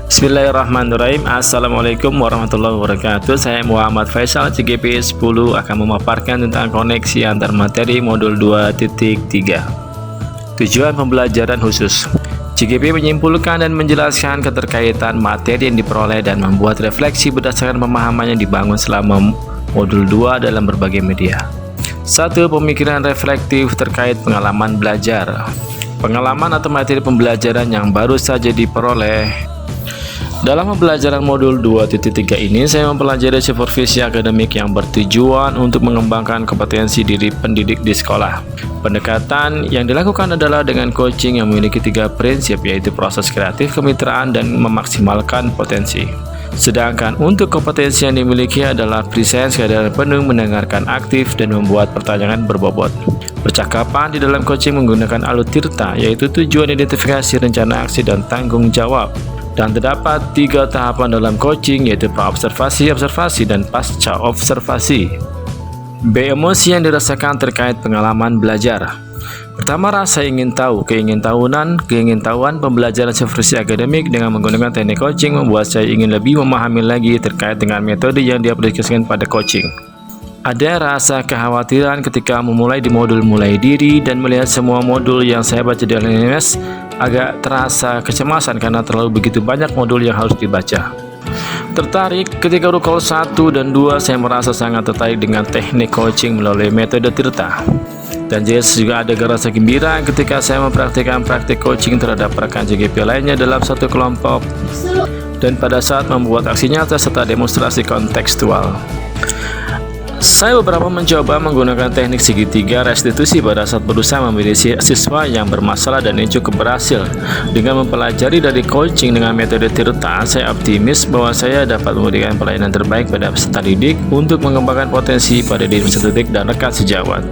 Bismillahirrahmanirrahim. Assalamualaikum warahmatullahi wabarakatuh. Saya Muhammad Faisal, CGP 10 akan memaparkan tentang koneksi antar materi modul 2.3. Tujuan pembelajaran khusus. CGP menyimpulkan dan menjelaskan keterkaitan materi yang diperoleh dan membuat refleksi berdasarkan pemahaman yang dibangun selama modul 2 dalam berbagai media. 1. Pemikiran reflektif terkait pengalaman belajar. Pengalaman atau materi pembelajaran yang baru saja diperoleh. Dalam pembelajaran modul 2.3 ini, saya mempelajari supervisi akademik yang bertujuan untuk mengembangkan kompetensi diri pendidik di sekolah. Pendekatan yang dilakukan adalah dengan coaching yang memiliki 3 prinsip, yaitu proses kreatif, kemitraan, dan memaksimalkan potensi. Sedangkan untuk kompetensi yang dimiliki adalah presence, kesadaran penuh, mendengarkan aktif, dan membuat pertanyaan berbobot. Percakapan di dalam coaching menggunakan alur tirta, yaitu tujuan, identifikasi, rencana aksi, dan tanggung jawab. Dan terdapat 3 tahapan dalam coaching, yaitu pra-observasi, observasi, dan pasca observasi. B. Emosi yang dirasakan terkait pengalaman belajar. Pertama, rasa ingin tahu, keingintahuan pembelajaran supervisi akademik. Dengan menggunakan teknik coaching membuat saya ingin lebih memahami lagi terkait dengan metode yang diaplikasikan pada coaching. Ada rasa kekhawatiran ketika memulai di modul mulai diri dan melihat semua modul yang saya baca di LMS. Agak terasa kecemasan karena terlalu begitu banyak modul yang harus dibaca. Tertarik ketika rukol 1 dan 2, saya merasa sangat tertarik dengan teknik coaching melalui metode tirta. Dan juga ada rasa gembira ketika saya mempraktikkan praktik coaching terhadap rekan CGP lainnya dalam satu kelompok dan pada saat membuat aksi nyata serta demonstrasi kontekstual. Saya beberapa mencoba menggunakan teknik segitiga restitusi pada saat berusaha memilih siswa yang bermasalah dan ini cukup berhasil. Dengan mempelajari dari coaching dengan metode tirta, saya optimis bahwa saya dapat memberikan pelayanan terbaik pada peserta didik untuk mengembangkan potensi pada diri peserta didik dan rekan sejawat.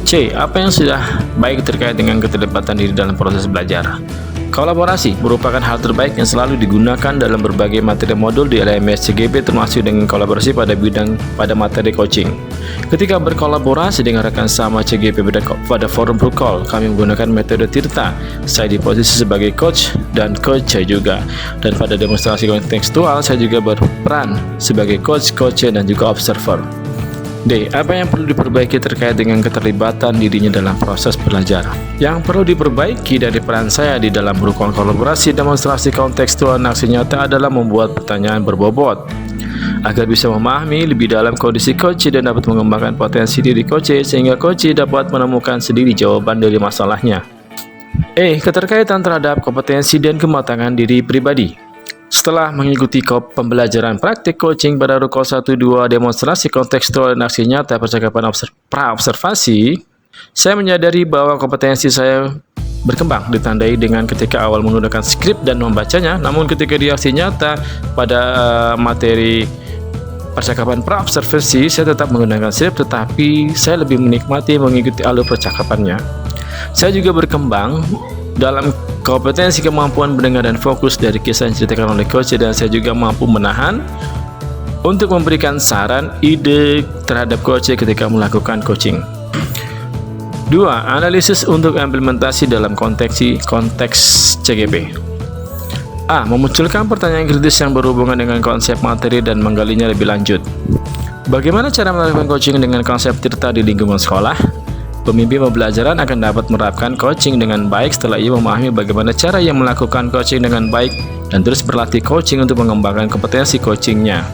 C. Apa yang sudah baik terkait dengan keterlibatan diri dalam proses belajar. Kolaborasi merupakan hal terbaik yang selalu digunakan dalam berbagai materi modul di LMS CGP, termasuk dengan kolaborasi pada materi coaching. Ketika berkolaborasi dengan rekan sama CGP pada forum Rukol, kami menggunakan metode tirta. Saya di posisi sebagai coach dan coach saya juga. Dan pada demonstrasi kontekstual, saya juga berperan sebagai coach, dan juga observer. D. Apa yang perlu diperbaiki terkait dengan keterlibatan dirinya dalam proses belajar. Yang perlu diperbaiki dari peran saya di dalam rukun kolaborasi, demonstrasi kontekstual, dan aksi nyata adalah membuat pertanyaan berbobot agar bisa memahami lebih dalam kondisi coach dan dapat mengembangkan potensi diri coach sehingga coach dapat menemukan sendiri jawaban dari masalahnya. E. Keterkaitan terhadap kompetensi dan kematangan diri pribadi. Setelah mengikuti pembelajaran praktik coaching pada rukol 1-2, demonstrasi kontekstual dan aksi nyata percakapan pra-observasi, saya menyadari bahwa kompetensi saya berkembang ditandai dengan ketika awal menggunakan skrip dan membacanya, namun ketika di aksi nyata pada materi percakapan pra-observasi, saya tetap menggunakan skrip tetapi saya lebih menikmati mengikuti alur percakapannya. Saya juga berkembang dalam kompetensi kemampuan mendengar dan fokus dari kisah yang diceritakan oleh coach, dan saya juga mampu menahan untuk memberikan saran, ide terhadap coach ketika melakukan coaching. 2. Analisis untuk implementasi dalam konteks CGP. A. Memunculkan pertanyaan kritis yang berhubungan dengan konsep materi dan menggalinya lebih lanjut. Bagaimana cara melakukan coaching dengan konsep tirta di lingkungan sekolah? Pemimpin pembelajaran akan dapat menerapkan coaching dengan baik setelah ia memahami bagaimana cara ia melakukan coaching dengan baik dan terus berlatih coaching untuk mengembangkan kompetensi coachingnya.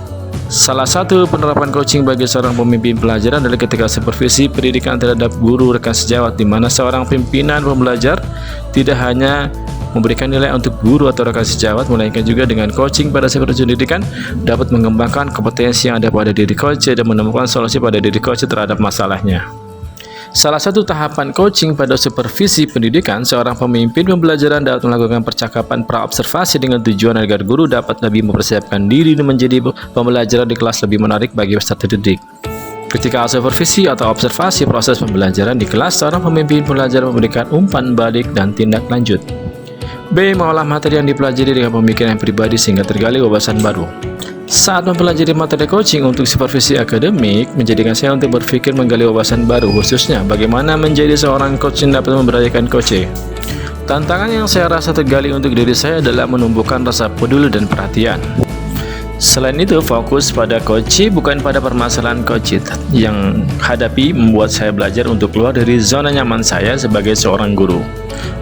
Salah satu penerapan coaching bagi seorang pemimpin pelajaran adalah ketika supervisi pendidikan terhadap guru rekan sejawat, di mana seorang pimpinan pembelajar tidak hanya memberikan nilai untuk guru atau rekan sejawat, melainkan juga dengan coaching pada supervisi pendidikan dapat mengembangkan kompetensi yang ada pada diri coach dan menemukan solusi pada diri coach terhadap masalahnya. Salah satu tahapan coaching pada supervisi pendidikan, seorang pemimpin pembelajaran dapat melakukan percakapan pra-observasi dengan tujuan agar guru dapat lebih mempersiapkan diri dan menjadi pembelajaran di kelas lebih menarik bagi peserta didik. Ketika supervisi atau observasi proses pembelajaran di kelas, seorang pemimpin pembelajaran memberikan umpan balik dan tindak lanjut. B. Mengolah materi yang dipelajari dengan pemikiran pribadi sehingga tergali wawasan baru. Saat mempelajari materi coaching untuk supervisi akademik, menjadikan saya untuk berpikir menggali wawasan baru, khususnya bagaimana menjadi seorang coach yang dapat memberdayakan coach. Tantangan yang saya rasa tergali untuk diri saya adalah menumbuhkan rasa peduli dan perhatian. Selain itu, fokus pada coaching bukan pada permasalahan coaching yang hadapi membuat saya belajar untuk keluar dari zona nyaman saya sebagai seorang guru.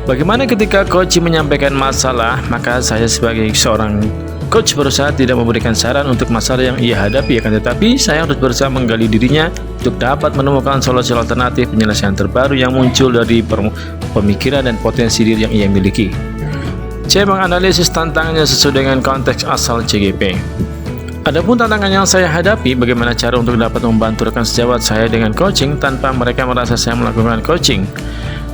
Bagaimana ketika coaching menyampaikan masalah, maka saya sebagai seorang coach berusaha tidak memberikan saran untuk masalah yang ia hadapi, akan tetapi saya harus berusaha menggali dirinya untuk dapat menemukan solusi alternatif penyelesaian terbaru yang muncul dari pemikiran dan potensi diri yang ia miliki. Saya menganalisis tantangannya sesuai dengan konteks asal CGP. Adapun tantangan yang saya hadapi, bagaimana cara untuk dapat membantu rekan sejawat saya dengan coaching tanpa mereka merasa saya melakukan coaching.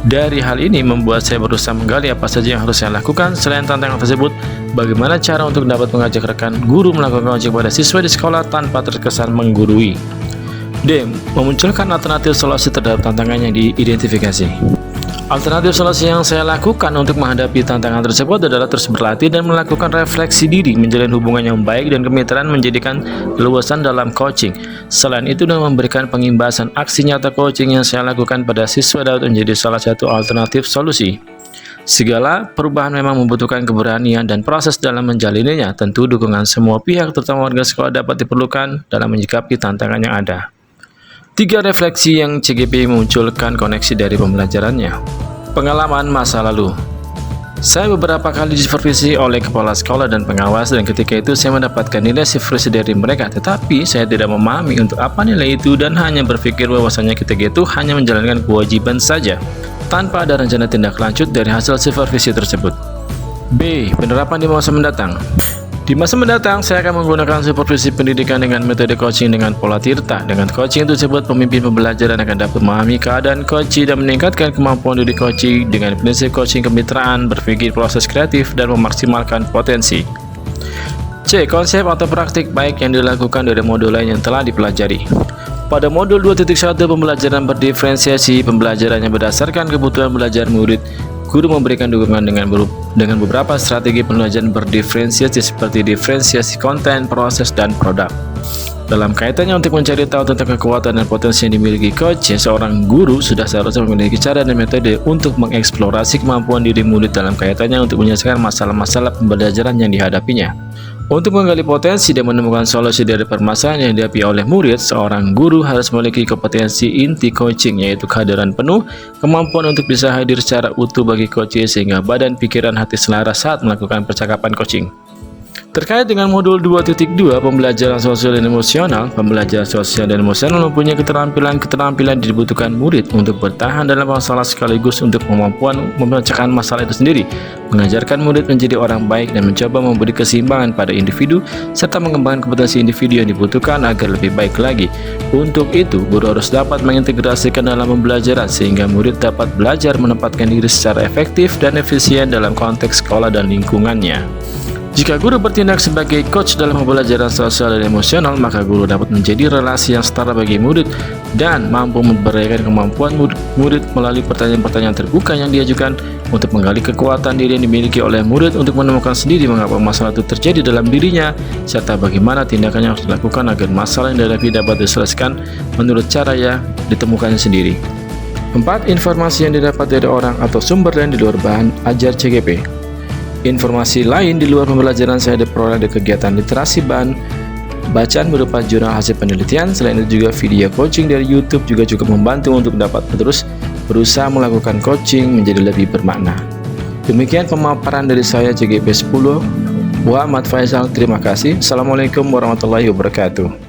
Dari hal ini membuat saya berusaha menggali apa saja yang harus saya lakukan. Selain tantangan tersebut, bagaimana cara untuk dapat mengajak rekan guru melakukan coaching pada siswa di sekolah tanpa terkesan menggurui. D. Memunculkan alternatif solusi terhadap tantangan yang diidentifikasi. Alternatif solusi yang saya lakukan untuk menghadapi tantangan tersebut adalah terus berlatih dan melakukan refleksi diri, menjalin hubungan yang baik dan kemitraan menjadikan luasan dalam coaching. Selain itu, dengan memberikan pengimbasan aksi nyata coaching yang saya lakukan pada siswa dapat menjadi salah satu alternatif solusi. Segala perubahan memang membutuhkan keberanian dan proses dalam menjalininya. Tentu dukungan semua pihak, terutama warga sekolah, dapat diperlukan dalam menyikapi tantangan yang ada. 3 refleksi yang CGP memunculkan koneksi dari pembelajarannya. Pengalaman masa lalu. Saya beberapa kali disupervisi oleh kepala sekolah dan pengawas, dan ketika itu saya mendapatkan nilai supervisi dari mereka, tetapi saya tidak memahami untuk apa nilai itu dan hanya berpikir bahwasanya ketika itu hanya menjalankan kewajiban saja, tanpa ada rencana tindak lanjut dari hasil supervisi tersebut. B. Penerapan di masa mendatang. Di masa mendatang, saya akan menggunakan supervisi pendidikan dengan metode coaching dengan pola Tirta. Dengan coaching tersebut, pemimpin pembelajaran akan dapat memahami keadaan coaching dan meningkatkan kemampuan diri coaching dengan prinsip coaching kemitraan, berpikir proses kreatif, dan memaksimalkan potensi. C. Konsep atau praktik baik yang dilakukan dari modul lain yang telah dipelajari. Pada modul 2.1 pembelajaran berdiferensiasi, pembelajarannya berdasarkan kebutuhan belajar murid. Guru memberikan dukungan dengan beberapa strategi pembelajaran berdiferensiasi seperti diferensiasi konten, proses, dan produk. Dalam kaitannya untuk mencari tahu tentang kekuatan dan potensi yang dimiliki coach, seorang guru sudah seharusnya memiliki cara dan metode untuk mengeksplorasi kemampuan diri murid dalam kaitannya untuk menyelesaikan masalah-masalah pembelajaran yang dihadapinya. Untuk menggali potensi dan menemukan solusi dari permasalahan yang dihadapi oleh murid, seorang guru harus memiliki kompetensi inti coaching, yaitu kehadiran penuh, kemampuan untuk bisa hadir secara utuh bagi coaching sehingga badan, pikiran, hati selaras saat melakukan percakapan coaching. Terkait dengan modul 2.2 pembelajaran sosial dan emosional, pembelajaran sosial dan emosional mempunyai keterampilan dibutuhkan murid untuk bertahan dalam masalah sekaligus untuk kemampuan memecahkan masalah itu sendiri, mengajarkan murid menjadi orang baik dan mencoba memberi keseimbangan pada individu serta mengembangkan kompetensi individu yang dibutuhkan agar lebih baik lagi. Untuk itu, guru harus dapat mengintegrasikan dalam pembelajaran sehingga murid dapat belajar menempatkan diri secara efektif dan efisien dalam konteks sekolah dan lingkungannya. Jika guru bertindak sebagai coach dalam pembelajaran sosial dan emosional, maka guru dapat menjadi relasi yang setara bagi murid dan mampu memberdayakan kemampuan murid melalui pertanyaan-pertanyaan terbuka yang diajukan untuk menggali kekuatan diri yang dimiliki oleh murid untuk menemukan sendiri mengapa masalah itu terjadi dalam dirinya, serta bagaimana tindakan yang harus dilakukan agar masalah yang dihadapi dapat diselesaikan menurut cara yang ditemukannya sendiri. 4. Informasi yang didapat dari orang atau sumber lain di luar bahan ajar CGP. Informasi lain di luar pembelajaran saya diperoleh dari kegiatan literasi bahan bacaan berupa jurnal hasil penelitian. Selain itu juga video coaching dari YouTube juga cukup membantu untuk dapat terus berusaha melakukan coaching menjadi lebih bermakna. Demikian pemaparan dari saya CGP 10 Muhammad Faisal. Terima kasih. Assalamualaikum warahmatullahi wabarakatuh.